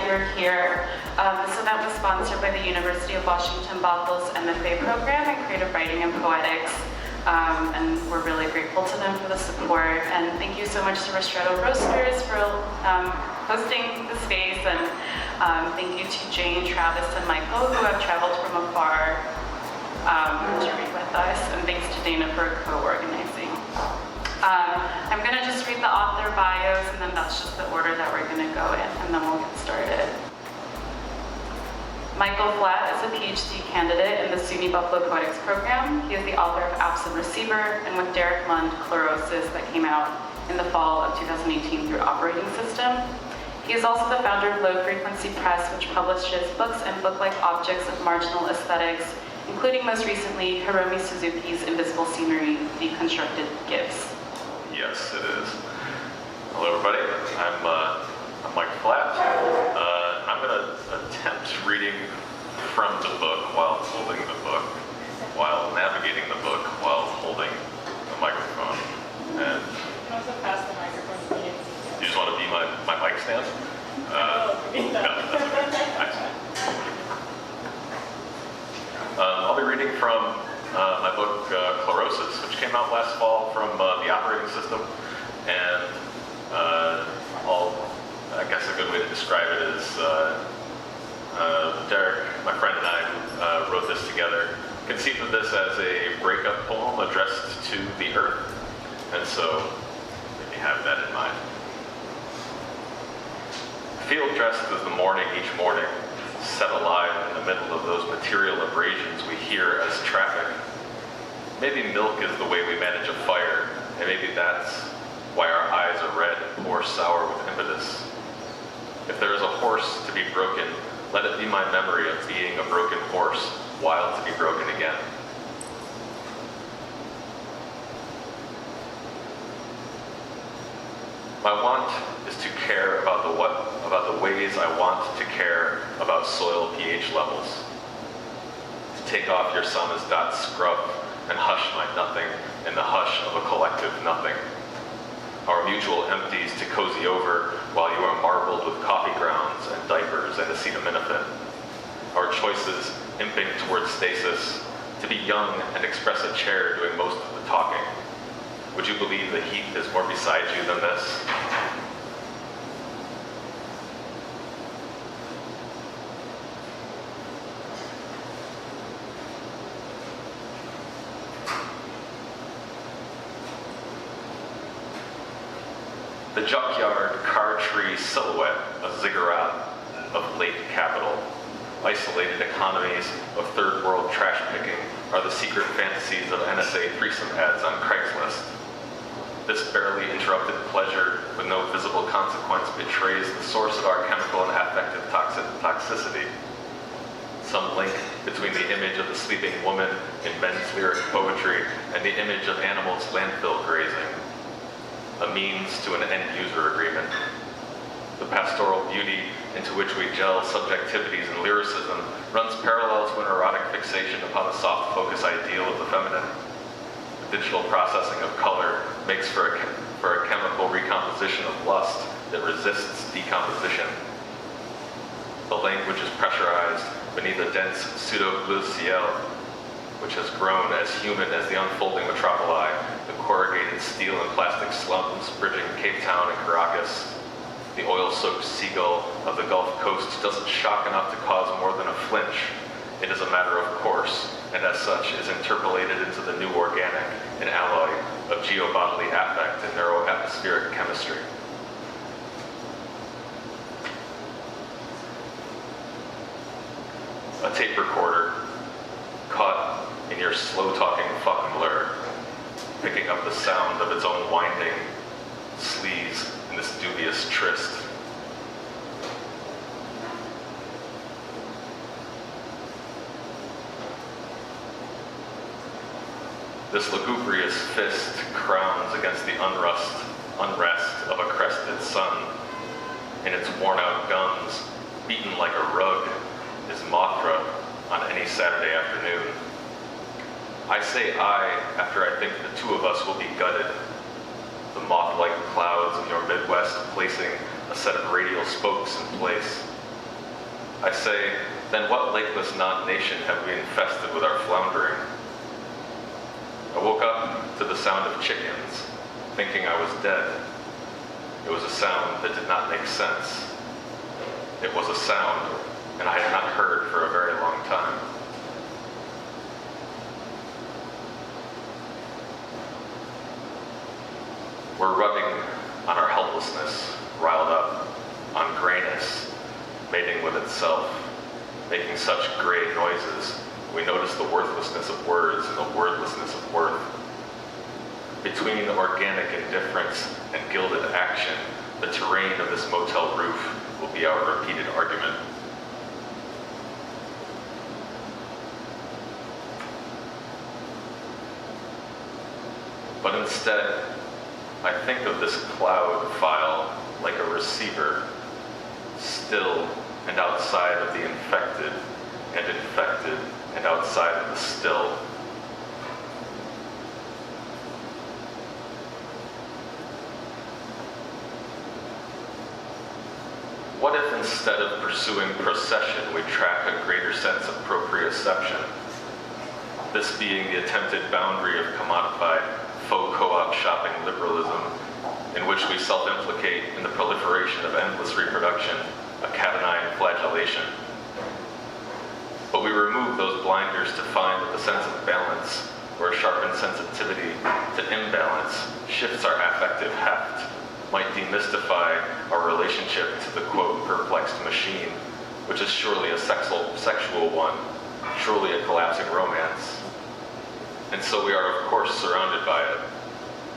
you're here. This event was sponsored by the University of Washington Bothell's MFA program in Creative Writing and Poetics. And we're really grateful to them for the support. And thank you so much to Ristretto Roasters for hosting the space. And thank you to Jane, Travis, and Michael, who have traveled from afar to read with us. And thanks to Dana for co-organizing. I'm going to just read the author bios, and then that's just the order that we're going to go in, and then we'll get started. Michael Flatt is a PhD candidate in the SUNY Buffalo Poetics program. He is the author of Absent Receiver, and with Derek Lund, Chlorosis, that came out in the fall of 2018 through Operating System. He is also the founder of Low Frequency Press, which publishes books and book-like objects of marginal aesthetics, including most recently Hiromi Suzuki's Invisible Scenery, Deconstructed Gifts. Yes, it is. Hello, everybody. I'm Mike Flatt. I'm going to attempt reading from the book while holding the book, while navigating the book, while holding the microphone. And You can also pass the microphone to me. you just want to be my mic stand? I'll be reading from my book, Chlorosis, which came out last fall from the Operating System. And I guess a good way to describe it is Derek, my friend, and I wrote this together, conceived of this as a breakup poem addressed to the earth. And so, maybe have that in mind. Feel dressed as the morning each morning, set alive in the middle of those material abrasions we hear as traffic. Maybe milk is the way we manage a fire, and maybe that's why our eyes are red or sour with impetus. If there is a horse to be broken, let it be my memory of being a broken horse, wild to be broken again. My want is to care about the ways I want to care about soil pH levels. To take off your summer's dot scrub and hush my nothing in the hush of a collective nothing. Our mutual empties to cozy over while you are marbled with coffee grounds and diapers and acetaminophen. Our choices imping towards stasis, to be young and express a chair doing most of the talking. Would you believe the heat is more beside you than this? The junkyard car tree silhouette, a ziggurat of late capital. Isolated economies of third world trash picking are the secret fantasies of NSA threesome ads on Craigslist. This barely interrupted pleasure with no visible consequence betrays the source of our chemical and affective toxicity. Some link between the image of the sleeping woman in men's lyric poetry and the image of animals landfill grazing. A means to an end-user agreement. The pastoral beauty into which we gel subjectivities and lyricism runs parallel to an erotic fixation upon the soft focus ideal of the feminine. The digital processing of color makes for a chemical recomposition of lust that resists decomposition. The language is pressurized beneath a dense pseudo-bleu-ciel, which has grown as human as the unfolding metropoli, the corrugated steel and plastic slums bridging Cape Town and Caracas. The oil-soaked seagull of the Gulf Coast doesn't shock enough to cause more than a flinch. It is a matter of course, and as such is interpolated into the new organic and alloy of geobodily affect and neuroatmospheric chemistry. A tape recorder, caught in your slow-talking fuck blur, picking up the sound of its own winding sleaze in this dubious tryst. This lugubrious fist crowns against the unrest of a crested sun. In its worn-out guns, beaten like a rug, is Mothra on any Saturday afternoon. I say I after I think the two of us will be gutted. The moth-like clouds of your Midwest placing a set of radial spokes in place. I say, then what lakeless non-nation have we infested with our floundering? I woke up to the sound of chickens, thinking I was dead. It was a sound that did not make sense. It was a sound, and I had not heard for a very long time. We're rubbing on our helplessness, riled up, on grayness, mating with itself, making such gray noises, we notice the worthlessness of words and the wordlessness of worth. Between organic indifference and gilded action, the terrain of this motel roof will be our repeated argument. But instead, I think of this cloud file like a receiver, still and outside of the infected, and infected and outside of the still. What if instead of pursuing procession, we track a greater sense of proprioception? This being the attempted boundary of commodified faux co-op shopping liberalism, in which we self-implicate in the proliferation of endless reproduction, a cat-o'-nine flagellation. But we remove those blinders to find that the sense of balance, or a sharpened sensitivity to imbalance, shifts our affective heft, might demystify our relationship to the, quote, perplexed machine, which is surely a sexual one, surely a collapsing romance. And so we are, of course, surrounded by it.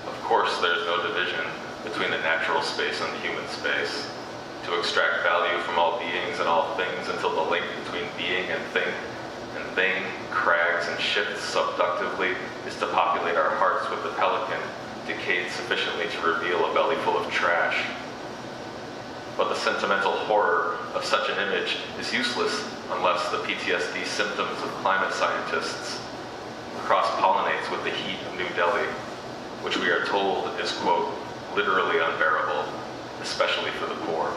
Of course, there's no division between the natural space and the human space. To extract value from all beings and all things until the link between being and thing crags and shifts subductively is to populate our hearts with the pelican, decayed sufficiently to reveal a belly full of trash. But the sentimental horror of such an image is useless unless the PTSD symptoms of climate scientists cross-pollinates with the heat of New Delhi, which we are told is, quote, literally unbearable, especially for the poor.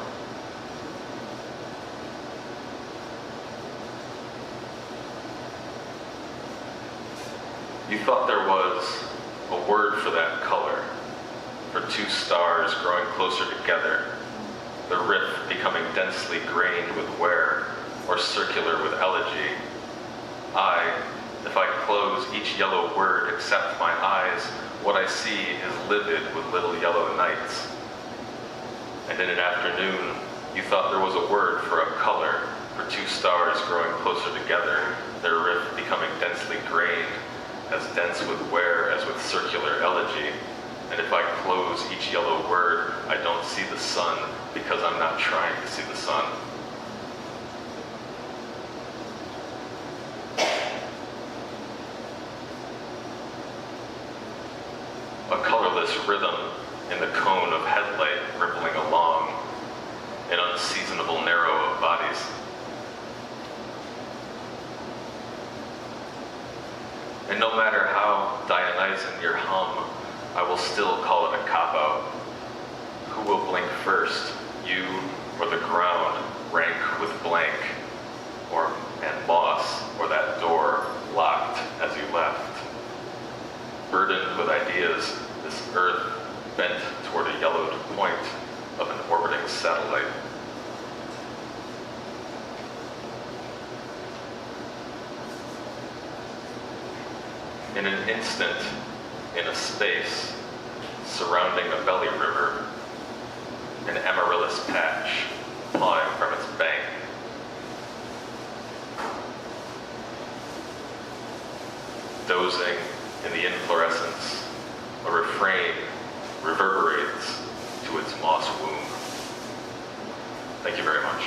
You thought there was a word for that color, for two stars growing closer together, the rift becoming densely grained with wear, or circular with elegy. If I close each yellow word except my eyes, what I see is livid with little yellow nights. And in an afternoon, you thought there was a word for a color, for two stars growing closer together, their rift becoming densely grained, as dense with wear as with circular elegy. And if I close each yellow word, I don't see the sun because I'm not trying to see the sun. A colorless rhythm in the cone of headlight rippling along, an unseasonable narrow of bodies. And no matter how Dionysian your hum, I will still call it a cop-out. Who will blink first, you or the ground, rank with blank, and moss, or that door locked as you left? Burdened with ideas, this earth bent toward a yellowed point of an orbiting satellite. In an instant, in a space, surrounding a belly river, an amaryllis patch flying from its bank. Dozing in the inflorescence, a refrain reverberates to its moss womb. Thank you very much.